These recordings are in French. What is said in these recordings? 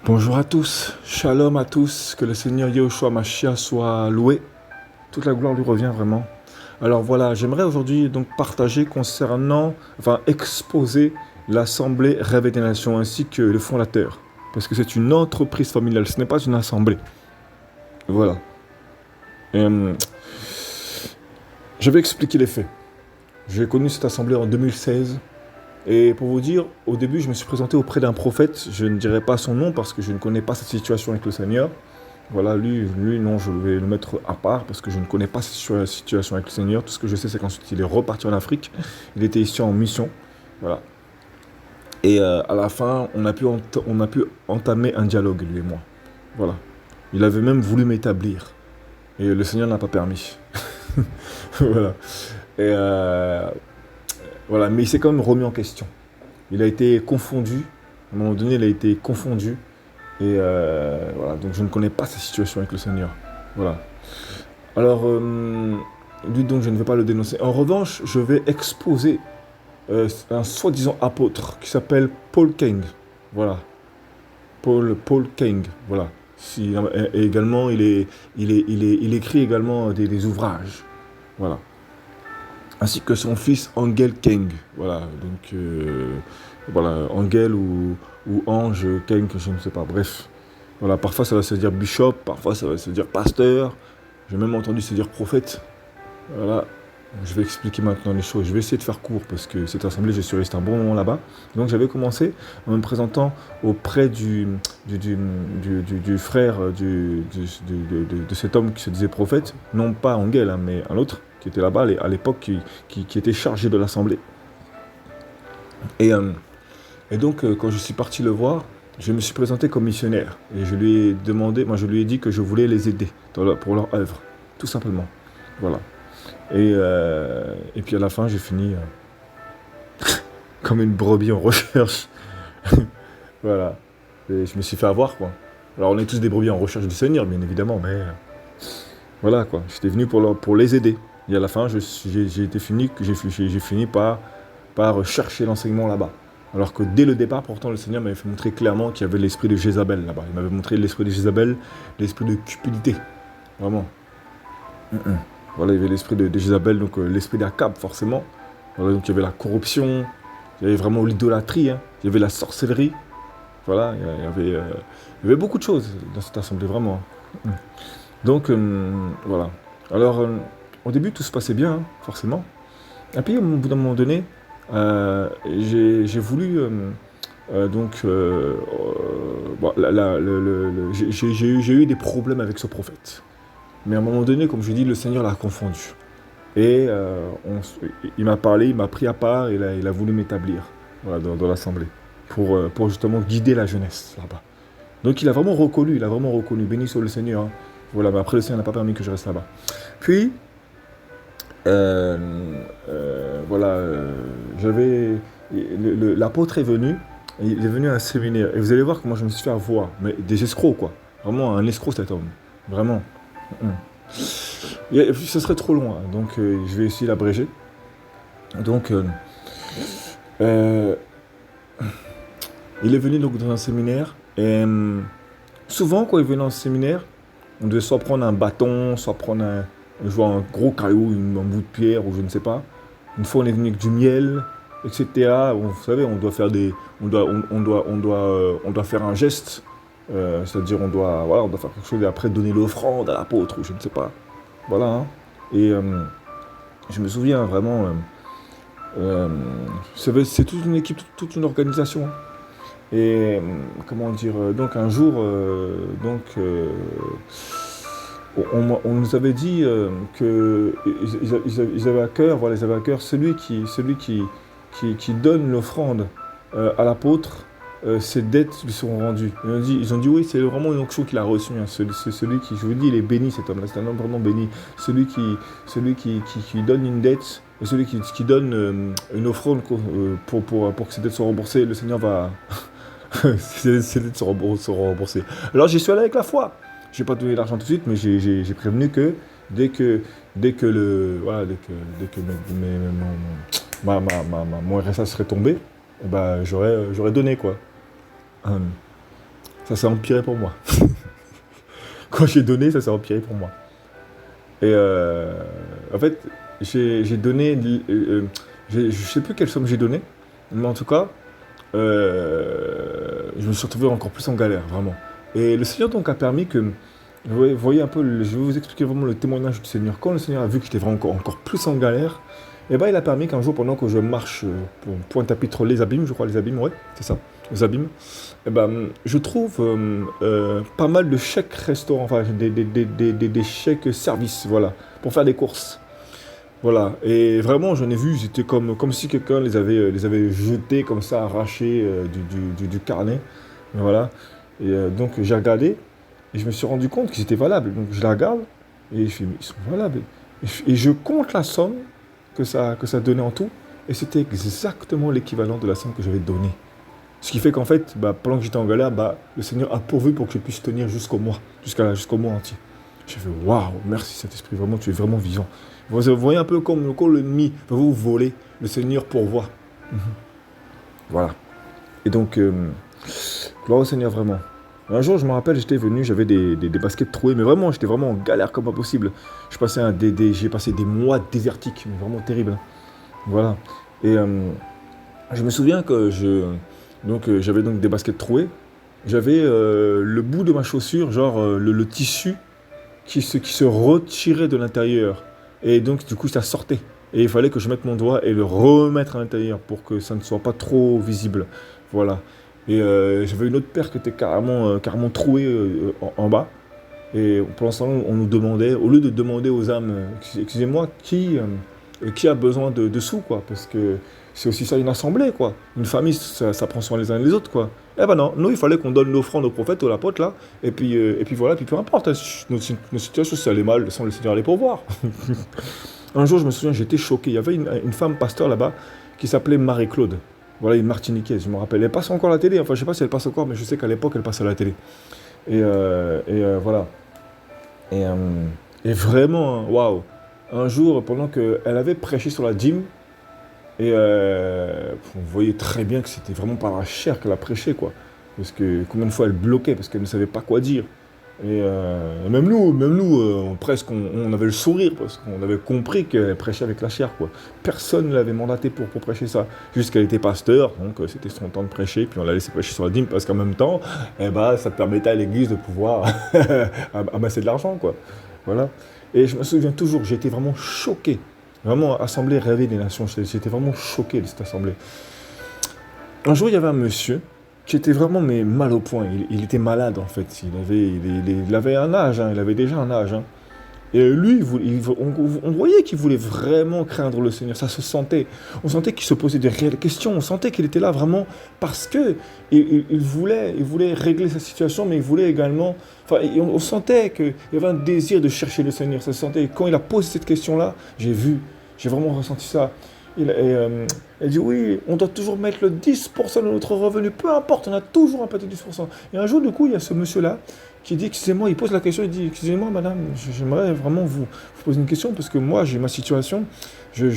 Bonjour à tous, shalom à tous, que le Seigneur Yahushua Mashiach soit loué. Toute la gloire lui revient vraiment. Alors voilà, j'aimerais aujourd'hui donc partager exposer l'Assemblée Réveil des Nations ainsi que le fondateur. Parce que c'est une entreprise familiale, ce n'est pas une assemblée. Voilà. Je vais expliquer les faits. J'ai connu cette assemblée en 2016. Et pour vous dire, au début, je me suis présenté auprès d'un prophète. Je ne dirai pas son nom parce que je ne connais pas sa situation avec le Seigneur. Voilà, lui, non, je vais le mettre à part parce que je ne connais pas sa situation avec le Seigneur. Tout ce que je sais, c'est qu'ensuite, il est reparti en Afrique. Il était ici en mission. Voilà. Et à la fin, on a pu entamer un dialogue, lui et moi. Voilà. Il avait même voulu m'établir. Et le Seigneur n'a pas permis. Voilà. Et voilà, mais il s'est quand même remis en question. Il a été confondu. À un moment donné, il a été confondu. Et voilà, donc je ne connais pas sa situation avec le Seigneur. Voilà. Alors, lui, donc, je ne vais pas le dénoncer. En revanche, je vais exposer un soi-disant apôtre qui s'appelle Paul King. Voilà. Paul King. Voilà. Et également, il écrit également des ouvrages. Voilà. Ainsi que son fils Angel King. Voilà, donc voilà, Angel ou Ange King, je ne sais pas, bref. Voilà, parfois ça va se dire bishop, parfois ça va se dire pasteur, j'ai même entendu se dire prophète. Voilà, je vais expliquer maintenant les choses. Je vais essayer de faire court parce que cette assemblée, je suis resté un bon moment là-bas. Donc j'avais commencé en me présentant auprès du frère de cet homme qui se disait prophète, non pas Angel, hein, mais un autre qui était là-bas à l'époque, qui était chargé de l'assemblée. Et donc, quand je suis parti le voir, je me suis présenté comme missionnaire. Et je lui ai demandé, je lui ai dit que je voulais les aider pour leur œuvre, tout simplement. Voilà. Et puis à la fin, j'ai fini comme une brebis en recherche. Voilà. Et je me suis fait avoir, quoi. Alors, on est tous des brebis en recherche du Seigneur, bien évidemment, mais voilà, quoi. J'étais venu pour les aider. Et à la fin, j'ai fini par chercher l'enseignement là-bas. Alors que dès le départ, pourtant, le Seigneur m'avait fait montrer clairement qu'il y avait l'esprit de Jézabel là-bas. Il m'avait montré l'esprit de Jézabel, l'esprit de cupidité. Vraiment. Voilà, il y avait l'esprit de Jézabel, donc l'esprit d'Akab, forcément. Voilà, donc il y avait la corruption, il y avait vraiment l'idolâtrie, hein. Il y avait la sorcellerie. Voilà, il y avait beaucoup de choses dans cette assemblée, vraiment. Donc, voilà. Alors, au début, tout se passait bien, hein, forcément. Et puis, au bout d'un moment donné, j'ai voulu j'ai eu des problèmes avec ce prophète. Mais à un moment donné, comme je dis, le Seigneur l'a confondu. Et il m'a parlé, il m'a pris à part, et il a voulu m'établir, voilà, dans l'assemblée pour justement guider la jeunesse là-bas. Donc il a vraiment reconnu, béni soit le Seigneur, hein. Voilà, mais après le Seigneur n'a pas permis que je reste là-bas. Puis voilà, l'apôtre est venu, il est venu à un séminaire, et vous allez voir comment je me suis fait avoir, mais des escrocs, quoi. Vraiment un escroc, cet homme, vraiment. Ce serait trop long, hein, donc je vais essayer d'abréger. Donc, il est venu donc dans un séminaire, et souvent, quand il venait dans un séminaire, on devait soit prendre un bâton, soit prendre un gros caillou, un bout de pierre, ou je ne sais pas. Une fois, on est venu avec du miel, etc. Vous savez, on doit faire on doit faire un geste, c'est-à-dire on doit faire quelque chose et après donner l'offrande à l'apôtre, ou je ne sais pas. Voilà. Hein. Et je me souviens vraiment, c'est toute une équipe, toute une organisation. Hein. Et comment dire, donc un jour, on nous avait dit qu'ils avaient à cœur, voilà, ils avaient à cœur celui qui donne l'offrande à l'apôtre, ses dettes lui seront rendues. Ils ont dit oui, c'est vraiment une onction qu'il a reçue. Hein. C'est celui qui, je vous dis, il est béni, cet homme-là, c'est un homme vraiment béni. Celui qui donne une dette, et celui qui donne une offrande pour que ses dettes soient remboursées, le Seigneur va... ses dettes seront remboursées. Alors j'y suis allé avec la foi. Je n'ai pas donné l'argent tout de suite, mais j'ai prévenu que dès que mon RSA serait tombé, j'aurais donné, quoi. ça s'est empiré pour moi. Quand j'ai donné, ça s'est empiré pour moi. Et en fait, j'ai donné, je sais plus quelle somme j'ai donné, mais en tout cas, je me suis retrouvé encore plus en galère, vraiment. Et le Seigneur donc a permis que, vous voyez un peu, je vais vous expliquer vraiment le témoignage du Seigneur. Quand le Seigneur a vu que j'étais vraiment encore plus en galère, et ben il a permis qu'un jour, pendant que je marche pour Pointe-à-Pitre, les Abîmes, je crois, les Abîmes, ouais, c'est ça, les Abîmes, et ben je trouve pas mal de chèques restaurants, enfin des chèques services, voilà, pour faire des courses. Voilà, et vraiment, j'en ai vu, c'était comme si quelqu'un les avait jetés comme ça, arrachés du carnet. Voilà, et donc j'ai regardé, et je me suis rendu compte qu'ils étaient valables. Donc je la regarde, et je fais, mais ils sont valables. Et je compte la somme que ça donnait en tout, et c'était exactement l'équivalent de la somme que j'avais donnée. Ce qui fait qu'en fait, bah, pendant que j'étais en galère, bah, le Seigneur a pourvu pour que je puisse tenir jusqu'au mois, jusqu'au mois entier. J'ai fait, waouh, merci Saint-Esprit, vraiment, tu es vraiment vivant. Vous voyez un peu comme quand l'ennemi va vous voler, le Seigneur pourvoit. Mhm. Voilà. Et donc, gloire au Seigneur, vraiment. Un jour, je me rappelle, j'étais venu, j'avais des baskets trouées, mais vraiment, j'étais vraiment en galère comme pas possible. J'ai passé des mois désertiques, mais vraiment terribles. Voilà. Et je me souviens que j'avais donc des baskets trouées. J'avais le bout de ma chaussure, genre le tissu qui se retirait de l'intérieur. Et donc, du coup, ça sortait. Et il fallait que je mette mon doigt et le remettre à l'intérieur pour que ça ne soit pas trop visible. Voilà. Et j'avais une autre paire qui était carrément trouée en bas. Et pour l'instant, on nous demandait, au lieu de demander aux âmes, excusez-moi, qui a besoin de sous, quoi, parce que c'est aussi ça une assemblée, quoi. Une famille, ça prend soin les uns les autres, quoi. Eh ben non, nous, il fallait qu'on donne l'offrande au prophète ou à l'apôtre, là, et puis voilà, puis peu importe, hein, nos situations, si ça allait mal, sans le Seigneur allait pourvoir. Un jour, je me souviens, j'étais choqué. Il y avait une femme pasteur là-bas qui s'appelait Marie-Claude. Voilà, une Martiniquaise, je me rappelle. Elle passe encore à la télé, enfin, je sais pas si elle passe encore, mais je sais qu'à l'époque, elle passait à la télé. Voilà. Et, euh, et vraiment, waouh. Un jour, pendant qu'elle avait prêché sur la dîme, et on voyait très bien que c'était vraiment par la chair qu'elle a prêché, quoi. Parce que combien de fois elle bloquait, parce qu'elle ne savait pas quoi dire. Et même nous presque, on avait le sourire, parce qu'on avait compris qu'elle prêchait avec la chair, quoi. Personne ne l'avait mandaté pour prêcher ça. Juste qu'elle était pasteur, donc c'était son temps de prêcher, puis on l'a laissé prêcher sur la dîme, parce qu'en même temps, eh ben, ça permettait à l'église de pouvoir amasser de l'argent, quoi. Voilà. Et je me souviens toujours, j'ai été vraiment choqué. Vraiment, Assemblée Rêver des Nations, j'étais vraiment choqué de cette assemblée. Un jour, il y avait un monsieur qui était vraiment mais, mal au point. Il était malade, en fait. Il avait un âge, hein, il avait déjà un âge. Hein. Et lui, on voyait qu'il voulait vraiment craindre le Seigneur. Ça se sentait. On sentait qu'il se posait des réelles questions. On sentait qu'il était là vraiment parce que il voulait régler sa situation, mais il voulait également... Enfin, on sentait qu'il y avait un désir de chercher le Seigneur. Ça se sentait. Et quand il a posé cette question-là, j'ai vraiment ressenti ça. Il dit oui, on doit toujours mettre le 10% de notre revenu, peu importe, on a toujours un petit 10%. Et un jour, du coup, il y a ce monsieur-là qui dit, excusez-moi, il pose la question, il dit, excusez-moi, madame, j'aimerais vraiment vous poser une question, parce que moi, j'ai ma situation, je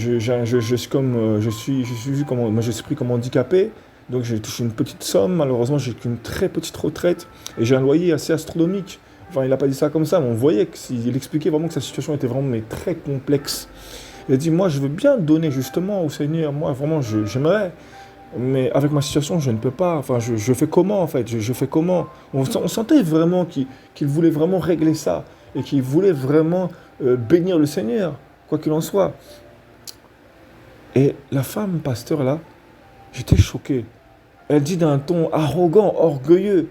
suis comme, je suis vu comme, moi, je suis pris comme handicapé, donc j'ai touché une petite somme, malheureusement, j'ai qu'une très petite retraite, et j'ai un loyer assez astronomique. Enfin, il n'a pas dit ça comme ça, mais on voyait qu'il expliquait vraiment que sa situation était vraiment mais très complexe. Il a dit, moi, je veux bien donner justement au Seigneur. Moi, vraiment, j'aimerais. Mais avec ma situation, je ne peux pas. Enfin, je fais comment, en fait? Je fais comment? On sentait vraiment qu'il voulait vraiment régler ça. Et qu'il voulait vraiment bénir le Seigneur, quoi qu'il en soit. Et la femme pasteur, là, j'étais choqué. Elle dit d'un ton arrogant, orgueilleux,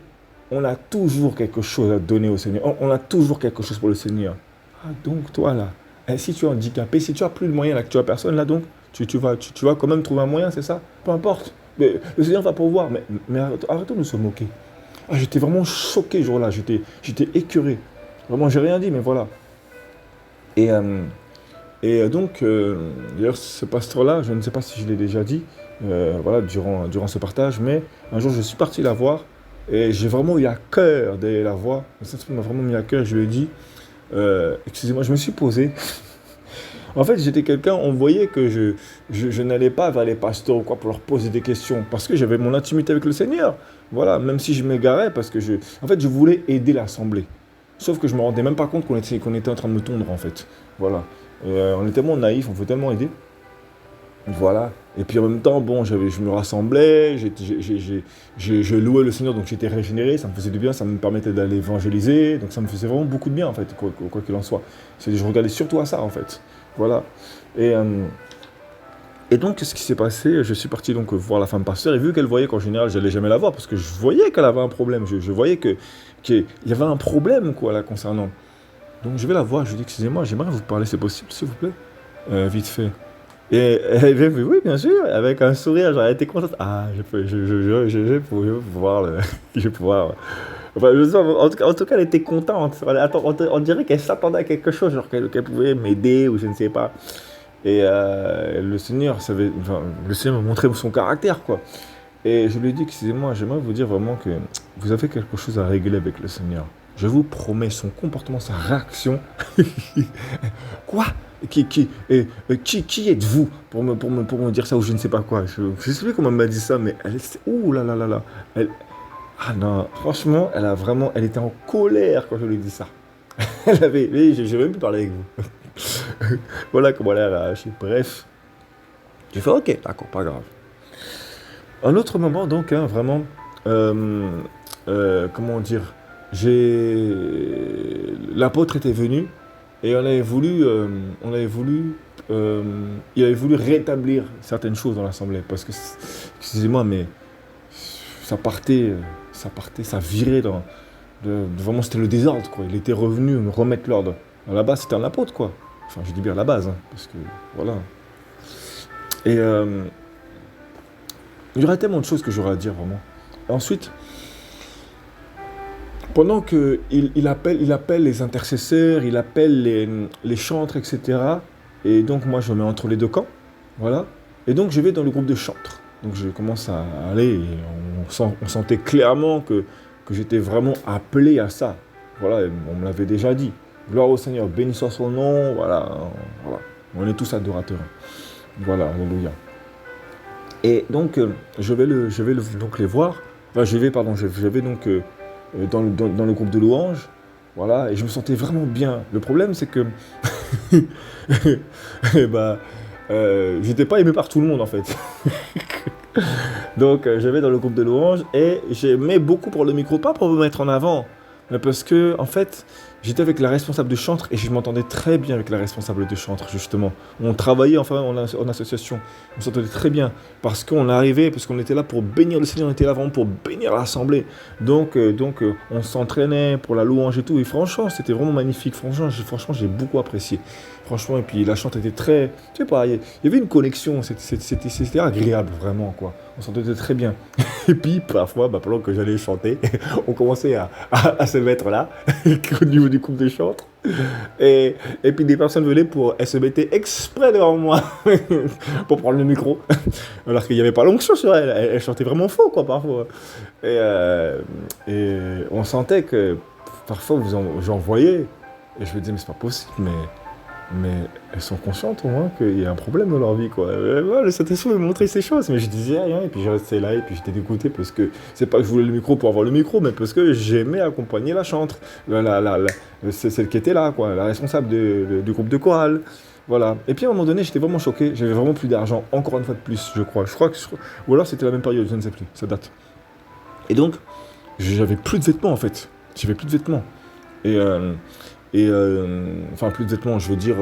on a toujours quelque chose à donner au Seigneur. On a toujours quelque chose pour le Seigneur. Ah, donc toi, là, et si tu es handicapé, si tu n'as plus de moyens, là, que tu n'as personne, là, donc, tu vas quand même trouver un moyen, c'est ça? Peu importe. Mais le Seigneur va pourvoir. Mais arrêtons de se moquer. Ah, j'étais vraiment choqué ce jour-là. J'étais écœuré. Vraiment, j'ai rien dit, mais voilà. Et, donc, d'ailleurs, ce pasteur-là, je ne sais pas si je l'ai déjà dit, voilà, durant ce partage, mais un jour, je suis parti la voir et j'ai vraiment eu à cœur d'aller la voir. Ça m'a vraiment mis à cœur. Je lui ai dit, excusez-moi, je me suis posé. En fait, j'étais quelqu'un, on voyait que je n'allais pas vers les pasteurs ou quoi pour leur poser des questions, parce que j'avais mon intimité avec le Seigneur. Voilà, même si je m'égarais, parce que en fait, je voulais aider l'assemblée. Sauf que je me rendais même pas compte qu'on était en train de me tondre, en fait. Voilà. Et, on est tellement naïfs, on veut tellement aider. Voilà. Et puis en même temps, bon, je me rassemblais, je louais le Seigneur, donc j'étais régénéré, ça me faisait du bien, ça me permettait d'aller évangéliser, donc ça me faisait vraiment beaucoup de bien, en fait, quoi qu'il en soit. Je regardais surtout à ça, en fait. Voilà. Et, donc, qu'est-ce qui s'est passé? Je suis parti donc voir la femme pasteur, et vu qu'elle voyait qu'en général, j'allais jamais la voir, parce que je voyais qu'elle avait un problème, je voyais qu'il y avait un problème, quoi, là, concernant. Donc je vais la voir, je lui dis, excusez-moi, j'aimerais vous parler, c'est possible, s'il vous plaît? Vite fait. Et elle m'a dit, oui, bien sûr, avec un sourire, j'aurais été contente. Ah, je vais pouvoir, je vais pouvoir. Enfin, en tout cas, elle était contente. On dirait qu'elle s'attendait à quelque chose, genre qu'elle pouvait m'aider ou je ne sais pas. Et le Seigneur enfin, le Seigneur m'a montré son caractère, quoi. Et je lui ai dit, excusez-moi, j'aimerais vous dire vraiment que vous avez quelque chose à régler avec le Seigneur. Je vous promets, son comportement, sa réaction. Quoi? Qui êtes-vous pour me dire ça ou je ne sais pas quoi? Je ne sais plus comment elle m'a dit ça, mais ouh là là là là. Ah non, franchement, elle était en colère quand je lui ai dit ça. J'ai même plus parlé avec vous. Voilà comment elle a réagi. Bref, j'ai fait ok, d'accord, pas grave. Un autre moment, donc, hein, vraiment, comment dire, l'apôtre était venu et il avait voulu rétablir certaines choses dans l'assemblée parce que, excusez-moi, mais ça virait vraiment c'était le désordre, quoi. Il était revenu me remettre l'ordre. À la base, c'était un apôtre, quoi. Enfin, je dis bien à la base, hein, parce que, voilà. Et il y aurait tellement de choses que j'aurais à dire, vraiment. Et ensuite, pendant qu'il appelle les intercesseurs, il appelle les chantres, etc. Et donc, moi, je me mets entre les deux camps. Voilà. Et donc, je vais dans le groupe de chantres. Donc, je commence à aller et on sentait clairement que j'étais vraiment appelé à ça. Voilà, on me l'avait déjà dit. Gloire au Seigneur, béni soit son nom. Voilà, voilà. On est tous adorateurs. Voilà, alléluia. Et donc, donc les voir. Enfin, je vais donc dans le groupe de louanges. Voilà, et je me sentais vraiment bien. Le problème, c'est que et j'étais pas aimé par tout le monde, en fait. Donc, je vais dans le groupe de louanges et j'aimais beaucoup pour le micro, pas pour me mettre en avant, mais parce que, en fait, j'étais avec la responsable de chantre et je m'entendais très bien avec la responsable de chantre, justement. On travaillait enfin en association. On s'entendait très bien parce qu'on arrivait, parce qu'on était là pour bénir le Seigneur, on était là vraiment pour bénir l'assemblée. Donc, on s'entraînait pour la louange et tout. Et franchement, c'était vraiment magnifique. Franchement, j'ai beaucoup apprécié. Franchement, et puis la chante était très... Je sais pas, il y avait une connexion. C'était agréable, vraiment, quoi. On s'entendait très bien. Et puis, parfois, pendant que j'allais chanter, on commençait à se mettre là, au niveau du groupe de chantres. Et puis des personnes venaient elles se mettaient exprès devant moi pour prendre le micro. Alors qu'il n'y avait pas l'onction sur elle. Elle chantait vraiment faux, quoi, parfois. Et on sentait que parfois j'en voyais. Et je me disais, mais c'est pas possible, mais elles sont conscientes au moins qu'il y a un problème dans leur vie, quoi. Le Saint-Esprit me montrait ces choses, mais je disais rien, et puis je restais là, et puis j'étais dégoûté parce que c'est pas que je voulais le micro pour avoir le micro, mais parce que j'aimais accompagner la chantre, c'est celle qui était là, quoi, la responsable du groupe de chorale. Voilà. Et puis à un moment donné, j'étais vraiment choqué, j'avais vraiment plus d'argent, encore une fois de plus, je crois. Ou alors c'était la même période, je ne sais plus, ça date. Et donc, j'avais plus de vêtements en fait. J'avais plus de vêtements. Enfin plus de vêtements, je veux dire,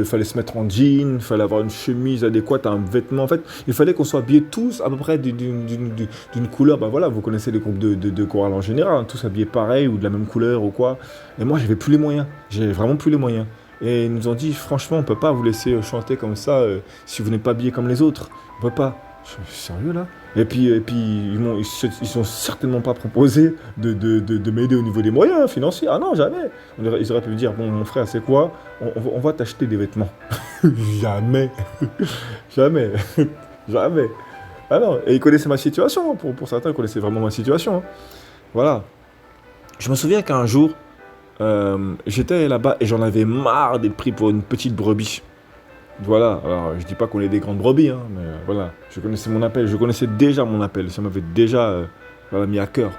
fallait se mettre en jean, fallait avoir une chemise adéquate, un vêtement, en fait, il fallait qu'on soit habillés tous à peu près d'une couleur, voilà, vous connaissez les groupes de chorale en général, hein, tous habillés pareil ou de la même couleur ou quoi, et moi j'avais plus les moyens, j'avais vraiment plus les moyens, et ils nous ont dit, franchement, on peut pas vous laisser chanter comme ça, si vous n'êtes pas habillés comme les autres, on peut pas. Je suis sérieux là? Et puis ils sont certainement pas proposé de m'aider au niveau des moyens financiers. Ah non, jamais. Ils auraient pu me dire, bon mon frère, c'est quoi? On va t'acheter des vêtements. Jamais. Jamais. Jamais. Ah non, et ils connaissaient ma situation. Pour certains, ils connaissaient vraiment ma situation. Hein. Voilà. Je me souviens qu'un jour, j'étais là-bas et j'en avais marre d'être pris pour une petite brebis. Voilà, alors je dis pas qu'on est des grandes brebis, hein, mais voilà, je connaissais mon appel, je connaissais déjà mon appel, ça m'avait déjà voilà, mis à cœur.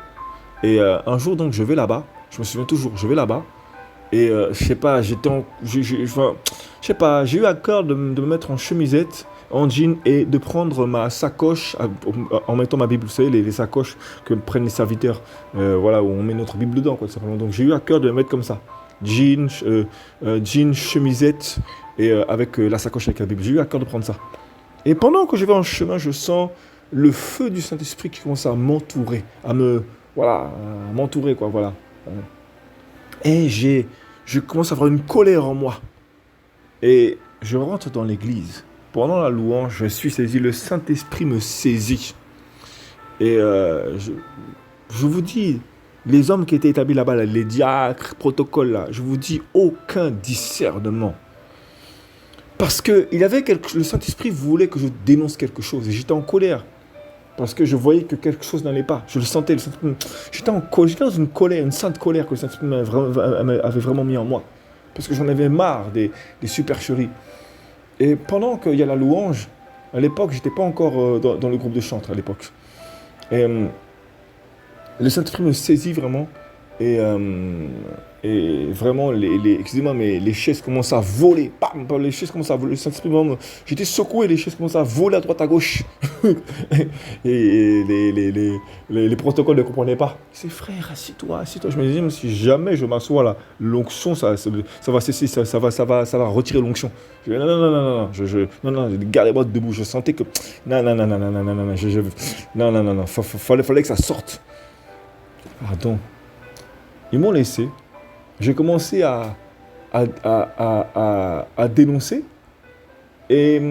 Et un jour, donc, je vais là-bas. Je me souviens toujours, je vais là-bas. Et je sais pas, enfin, je sais pas, j'ai eu à cœur de me mettre en chemisette, en jean et de prendre ma sacoche en mettant ma Bible. Vous savez, les sacoches que prennent les serviteurs, voilà, où on met notre Bible dedans, quoi, tout simplement. Donc j'ai eu à cœur de me mettre comme ça. Jean, jean, chemisette et avec la sacoche avec la Bible. J'ai eu à cœur de prendre ça. Et pendant que je vais en chemin, je sens le feu du Saint-Esprit qui commence à m'entourer, voilà, à m'entourer, quoi, voilà. Et je commence à avoir une colère en moi. Et je rentre dans l'église. Pendant la louange, je suis saisi, le Saint-Esprit me saisit. Et je vous dis, les hommes qui étaient établis là-bas, là, les diacres, protocoles, là, je vous dis, aucun discernement. Parce que le Saint-Esprit voulait que je dénonce quelque chose. Et j'étais en colère. Parce que je voyais que quelque chose n'allait pas. Je le sentais. J'étais dans une colère, une sainte colère que le Saint-Esprit avait vraiment mis en moi. Parce que j'en avais marre des supercheries. Et pendant qu'il y a la louange, à l'époque, j'étais pas encore dans le groupe de chant, à l'époque. Et le Saint-Esprit me saisit vraiment. Et vraiment, excusez-moi, mais les chaises commencent à voler. Bam, les chaises commencent à voler. Le Saint-Esprit, j'étais secoué, les chaises commencent à voler à droite, à gauche. Et les protocoles ne comprenaient pas. C'est frère, assis-toi, assis-toi. Je me disais, si jamais je m'assois là, l'onction, ça va cesser, ça va retirer l'onction. Je dis, non, non, non, non, non, non, gardez-moi debout. Je sentais que, non, non, non, non, non, non, non, non, non, non, non, fallait que ça sorte. Pardon. Ils m'ont laissé. J'ai commencé à dénoncer. Et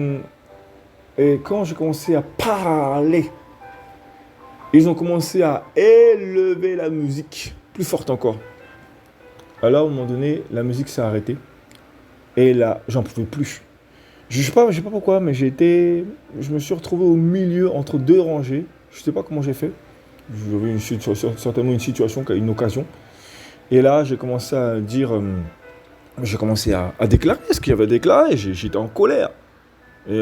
quand j'ai commencé à parler, ils ont commencé à élever la musique, plus forte encore. Alors, à un moment donné, la musique s'est arrêtée. Et là, j'en pouvais plus. Je sais pas pourquoi, mais je me suis retrouvé au milieu entre deux rangées. Je sais pas comment j'ai fait. J'avais certainement une situation, une occasion. Et là, j'ai commencé à dire, j'ai commencé à déclarer ce qu'il y avait à déclarer. J'étais en colère. Et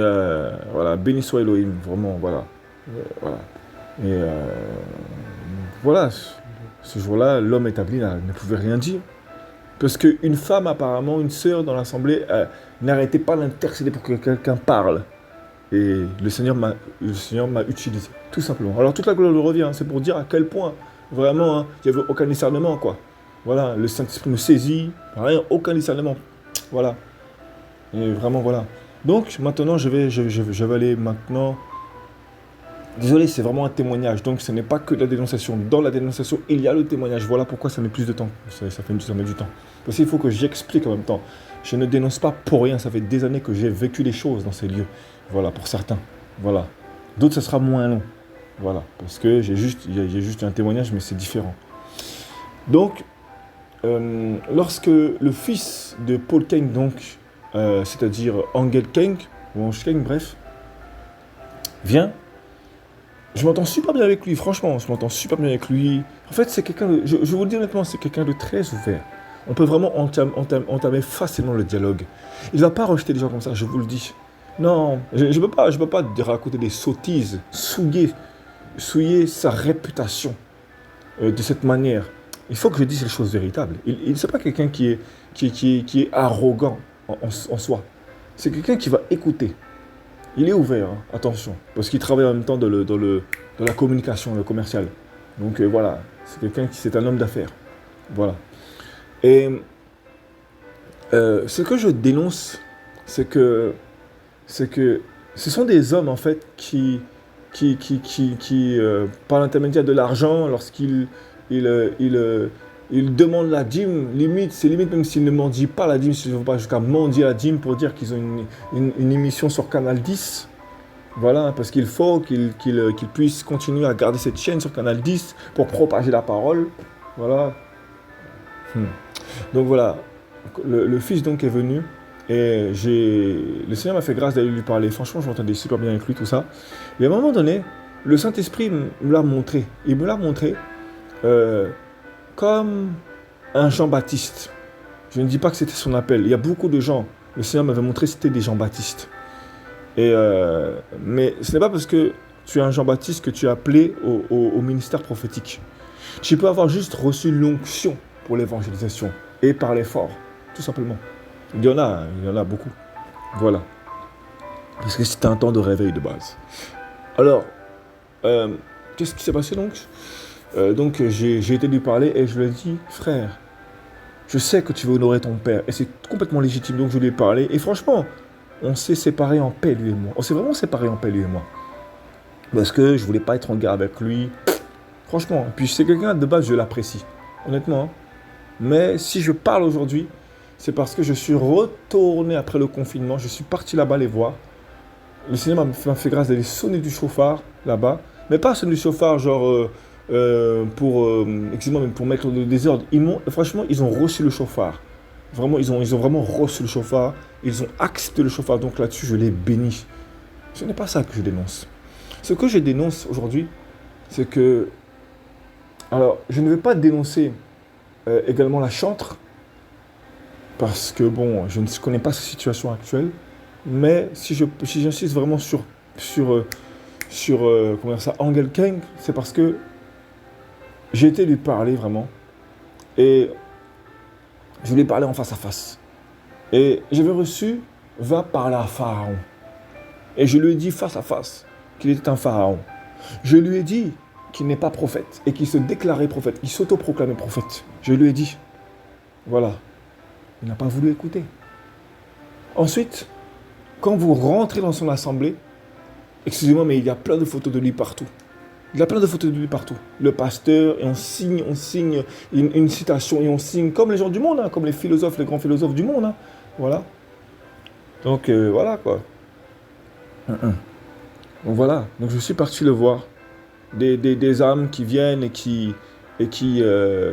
voilà, béni soit Elohim, vraiment, voilà. Voilà. Et voilà, ce jour-là, l'homme établi là, ne pouvait rien dire. Parce qu'une femme, apparemment, une sœur dans l'assemblée, n'arrêtait pas d'intercéder pour que quelqu'un parle. Et le Seigneur m'a utilisé, tout simplement. Alors toute la gloire lui revient, c'est pour dire à quel point, vraiment, hein, il n'y avait aucun discernement, quoi. Voilà, le Saint-Esprit me saisit, rien, aucun discernement. Voilà. Et vraiment, voilà. Donc, maintenant, je vais aller maintenant... Désolé, c'est vraiment un témoignage. Donc, ce n'est pas que de la dénonciation. Dans la dénonciation, il y a le témoignage. Voilà pourquoi ça met plus de temps. Ça met du temps. Parce qu'il faut que j'explique en même temps. Je ne dénonce pas pour rien. Ça fait des années que j'ai vécu les choses dans ces lieux. Voilà, pour certains. Voilà. D'autres, ça sera moins long. Voilà. Parce que j'ai juste un témoignage, mais c'est différent. Donc, lorsque le fils de Paul Keng, donc, c'est-à-dire Angel Keng, ou Ange Keng, bref, vient, je m'entends super bien avec lui, franchement, je m'entends super bien avec lui. En fait, c'est quelqu'un de, je vous le dis honnêtement, c'est quelqu'un de très ouvert. On peut vraiment entamer facilement le dialogue. Il ne va pas rejeter les gens comme ça, je vous le dis. Non, je ne peux pas raconter des sottises, souiller sa réputation de cette manière. Il faut que je dise les choses véritables. Il n'est pas quelqu'un qui est arrogant en soi. C'est quelqu'un qui va écouter. Il est ouvert, hein, attention, parce qu'il travaille en même temps dans la communication, le commercial. Donc voilà, c'est un homme d'affaires. Voilà. Et ce que je dénonce, c'est que ce sont des hommes en fait qui par l'intermédiaire de l'argent, lorsqu'ils ils demandent la dîme, c'est limite même s'ils ne mendient pas la dîme, s'ils ne vont pas jusqu'à mendier la dîme pour dire qu'ils ont une émission sur Canal 10. Voilà, parce qu'il faut qu'ils puissent continuer à garder cette chaîne sur Canal 10 pour propager la parole. Voilà. Donc voilà, le fils donc est venu et le Seigneur m'a fait grâce d'aller lui parler. Franchement, je m'entendais super bien avec lui, tout ça. Et à un moment donné, le Saint-Esprit me l'a montré. Il me l'a montré comme un Jean-Baptiste. Je ne dis pas que c'était son appel. Il y a beaucoup de gens. Le Seigneur m'avait montré que c'était des Jean-Baptiste. Mais ce n'est pas parce que tu es un Jean-Baptiste que tu as appelé au ministère prophétique. Tu peux avoir juste reçu l'onction pour l'évangélisation et parler fort, tout simplement. Il y en a beaucoup. Voilà. Parce que c'était un temps de réveil de base. Alors, qu'est-ce qui s'est passé donc j'ai été lui parler et je lui ai dit, frère, je sais que tu veux honorer ton père et c'est complètement légitime. Donc je lui ai parlé et franchement, on s'est séparés en paix, lui et moi. On s'est vraiment séparés en paix, lui et moi. Parce que je voulais pas être en guerre avec lui. Franchement. Puis c'est quelqu'un de base, je l'apprécie. Honnêtement. Hein. Mais si je parle aujourd'hui, c'est parce que je suis retourné après le confinement. Je suis parti là-bas les voir. Le Seigneur m'a fait grâce d'aller sonner du chauffard là-bas. Mais pas sonner du chauffard genre excusez-moi, mais pour mettre le désordre. Franchement, ils ont reçu le chauffard. Vraiment, ils ont vraiment reçu le chauffard. Ils ont accepté le chauffard. Donc là-dessus, je les bénis. Ce n'est pas ça que je dénonce. Ce que je dénonce aujourd'hui, c'est que... Alors, je ne vais pas dénoncer également la chantre, parce que, bon, je ne connais pas sa situation actuelle, mais si j'insiste vraiment sur comment dire ça, Angel King, c'est parce que j'ai été lui parler vraiment, et je lui ai parlé en face à face. Et j'avais reçu, va parler à Pharaon. Et je lui ai dit face à face qu'il était un Pharaon. Je lui ai dit qu'il n'est pas prophète et qu'il se déclarait prophète, qu'il s'autoproclamait prophète. Je lui ai dit, voilà, il n'a pas voulu écouter. Ensuite, quand vous rentrez dans son assemblée, excusez-moi, mais il y a plein de photos de lui partout. Il y a plein de photos de lui partout. Le pasteur, et on signe une citation, et on signe comme les gens du monde, hein, comme les philosophes, les grands philosophes du monde. Hein, voilà. Donc, voilà, quoi. Donc, voilà. Donc, je suis parti le voir. Des âmes qui viennent et qui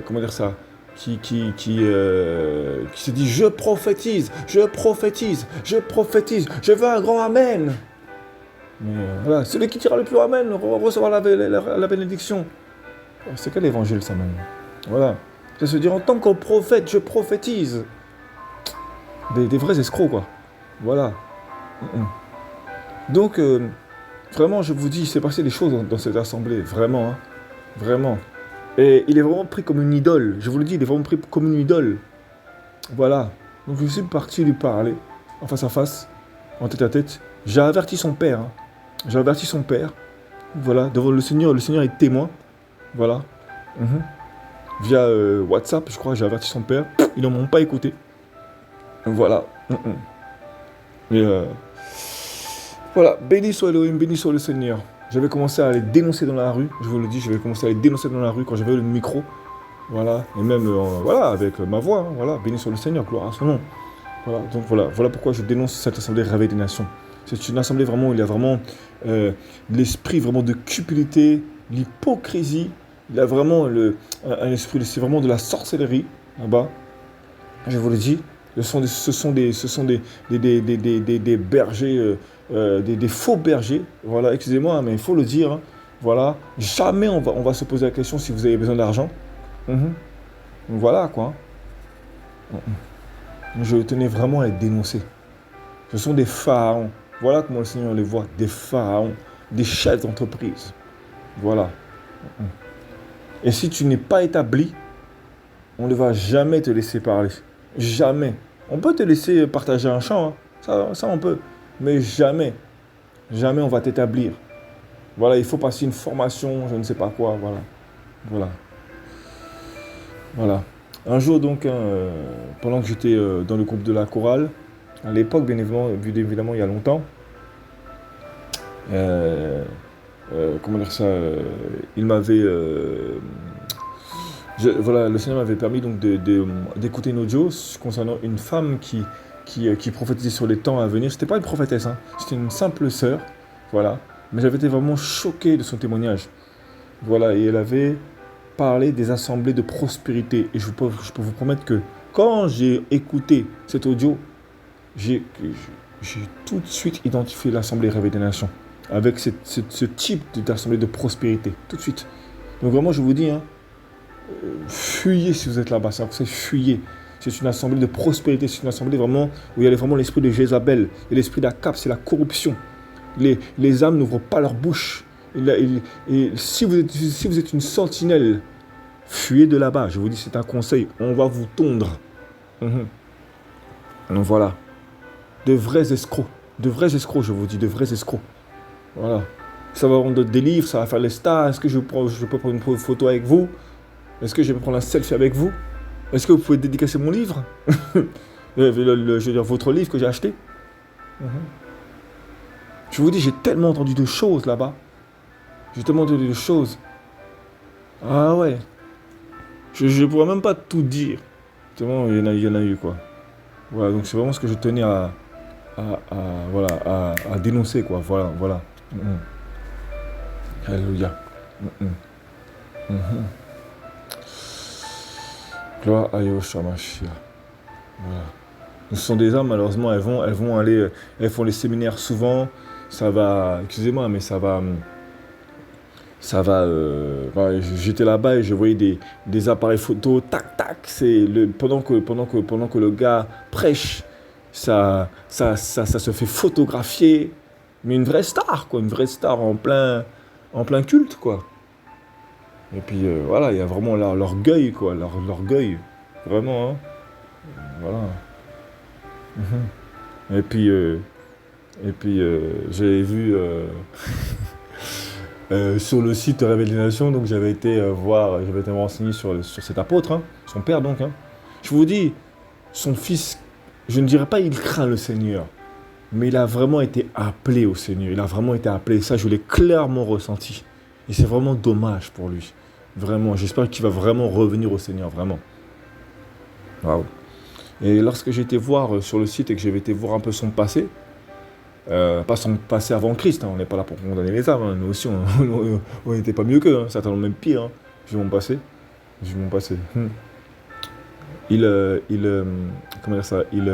comment dire ça, qui se dit je prophétise, je veux un grand amen. Mais voilà, celui qui dira le plus amen recevra la bénédiction. C'est quel évangile ça même? Voilà. C'est se dire en tant que prophète, je prophétise. Des vrais escrocs quoi. Voilà. Donc vraiment, je vous dis, il s'est passé des choses dans cette assemblée, vraiment, hein, vraiment. Et il est vraiment pris comme une idole, je vous le dis, il est vraiment pris comme une idole. Voilà. Donc je suis parti lui parler, en face à face, en tête à tête. J'ai averti son père, hein. J'ai averti son père, voilà, devant le Seigneur est témoin, voilà. Via WhatsApp, je crois, j'ai averti son père, ils ne m'ont pas écouté. Voilà. Et voilà, béni soit Elohim, béni soit le Seigneur. J'avais commencé à les dénoncer dans la rue, je vous le dis, j'avais commencé à les dénoncer dans la rue quand j'avais le micro. Voilà, et même, voilà, avec ma voix, hein, voilà, béni soit le Seigneur, gloire à son nom. Voilà, donc voilà pourquoi je dénonce cette assemblée Réveil des Nations. C'est une assemblée vraiment où il y a vraiment l'esprit vraiment de cupidité, l'hypocrisie, il y a vraiment un esprit, c'est vraiment de la sorcellerie, là-bas. Je vous le dis, ce sont des bergers, des faux bergers, voilà, excusez-moi, mais il faut le dire, hein, voilà, jamais on va se poser la question si vous avez besoin d'argent. Voilà, quoi. Je tenais vraiment à les dénoncer. Ce sont des pharaons, voilà comment le Seigneur les voit, des pharaons, des chefs d'entreprise, voilà. Et si tu n'es pas établi, on ne va jamais te laisser parler. Jamais. On peut te laisser partager un chant, hein. Ça on peut. Mais jamais on va t'établir. Voilà, il faut passer une formation, je ne sais pas quoi, voilà. Un jour donc, pendant que j'étais dans le groupe de la chorale, à l'époque, bien évidemment il y a longtemps, comment dire ça, il m'avait... voilà, le Seigneur m'avait permis donc d'écouter une audio concernant une femme qui prophétisait sur les temps à venir. C'était pas une prophétesse, hein, c'était une simple sœur, voilà. Mais j'avais été vraiment choqué de son témoignage. Voilà, et elle avait parlé des assemblées de prospérité. Et je peux vous promettre que quand j'ai écouté cet audio, j'ai tout de suite identifié l'Assemblée Réveil des Nations avec ce type d'assemblée de prospérité, tout de suite. Donc vraiment, je vous dis, hein, fuyez si vous êtes là-bas, ça, vous fuyez. C'est une assemblée de prospérité, c'est une assemblée vraiment où il y a vraiment l'esprit de Jézabel et l'esprit d'Akab, c'est la corruption. Les âmes n'ouvrent pas leur bouche. Et si vous êtes une sentinelle, fuyez de là-bas. Je vous dis, c'est un conseil. On va vous tondre. Mhm. Donc voilà. De vrais escrocs. De vrais escrocs, je vous dis, de vrais escrocs. Voilà. Ça va vendre des livres, ça va faire les stars. Est-ce que je peux prendre une photo avec vous? Est-ce que je peux prendre un selfie avec vous? Est-ce que vous pouvez dédicacer mon livre? Je veux dire, votre livre que j'ai acheté. Mhm. Je vous dis, j'ai tellement entendu de choses là-bas. J'ai tellement entendu de choses. Ah ouais. Je ne pourrais même pas tout dire. Tellement il y en a eu, quoi. Voilà, donc c'est vraiment ce que je tenais voilà, à dénoncer, quoi. Voilà, voilà. Mhm. Alléluia. Mhm. Mhm. Gloire à Yahushua Mashiach. Voilà. Ce sont des hommes, malheureusement, elles vont aller, elles font les séminaires souvent. Ça va, excusez-moi, mais voilà, j'étais là-bas et je voyais des appareils photo, tac, tac. Pendant que le gars prêche, ça se fait photographier. Mais une vraie star, quoi, une vraie star en plein culte, quoi. Et puis voilà, il y a vraiment l'orgueil, quoi, l'orgueil, vraiment, hein. Voilà. Mhm. J'avais vu sur le site Réveil des Nations, donc j'avais été me renseigner sur cet apôtre, hein, son père donc. Hein. Je vous dis, son fils, je ne dirais pas il craint le Seigneur, mais il a vraiment été appelé au Seigneur. Il a vraiment été appelé, ça je l'ai clairement ressenti. Et c'est vraiment dommage pour lui. Vraiment, j'espère qu'il va vraiment revenir au Seigneur, vraiment. Waouh. Et lorsque j'ai été voir sur le site et que j'avais été voir un peu son passé, pas son passé avant Christ, hein, on n'est pas là pour condamner les âmes, hein, nous aussi on n'était pas mieux qu'eux, hein, certainement même pire, hein, vu mon passé. Vu mon passé. Comment dire ça, il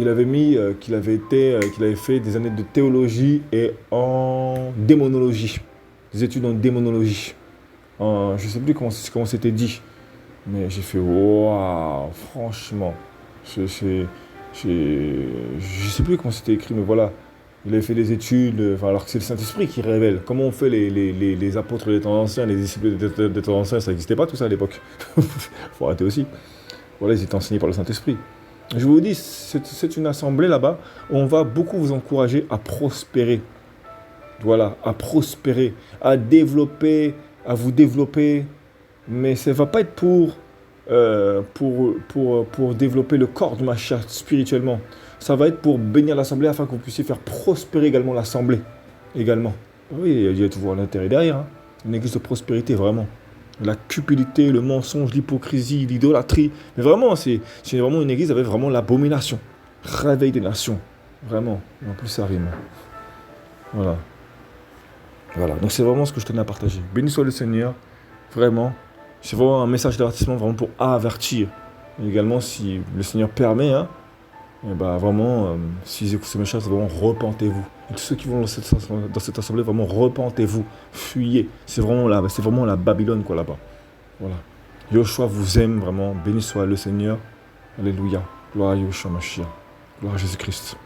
avait mis qu'il avait fait des années de théologie et en démonologie, des études en démonologie. Je sais plus comment c'était dit, mais j'ai fait waouh, franchement, je sais plus comment c'était écrit, mais voilà, il avait fait des études, alors que c'est le Saint-Esprit qui révèle. Comment on fait les apôtres des temps anciens, les disciples des temps anciens, ça n'existait pas tout ça à l'époque. Faut arrêter aussi. Voilà, ils étaient enseignés par le Saint-Esprit. Je vous dis, c'est une assemblée là-bas où on va beaucoup vous encourager à prospérer. Voilà, à prospérer, à développer, à vous développer. Mais ça ne va pas être pour développer le corps de ma chair spirituellement. Ça va être pour bénir l'assemblée afin que vous puissiez faire prospérer également l'assemblée. Également. Oui, il y a toujours l'intérêt derrière. Hein. Une église de prospérité, vraiment. La cupidité, le mensonge, l'hypocrisie, l'idolâtrie. Mais vraiment, c'est vraiment une église avec vraiment l'abomination. Réveil des nations. Vraiment. En plus, ça rime. Voilà. Voilà. Donc, c'est vraiment ce que je tenais à partager. Béni soit le Seigneur. Vraiment. C'est vraiment un message d'avertissement vraiment pour avertir. Et également, si le Seigneur permet, hein, et bah vraiment, si ils écoutent ce message, vraiment repentez-vous. Et tous ceux qui vont dans cette assemblée, vraiment repentez-vous, fuyez. C'est vraiment la Babylone, quoi, là-bas. Voilà. Yoshua vous aime vraiment. Béni soit le Seigneur. Alléluia. Gloire à Yoshua Mashiach. Gloire à Jésus-Christ.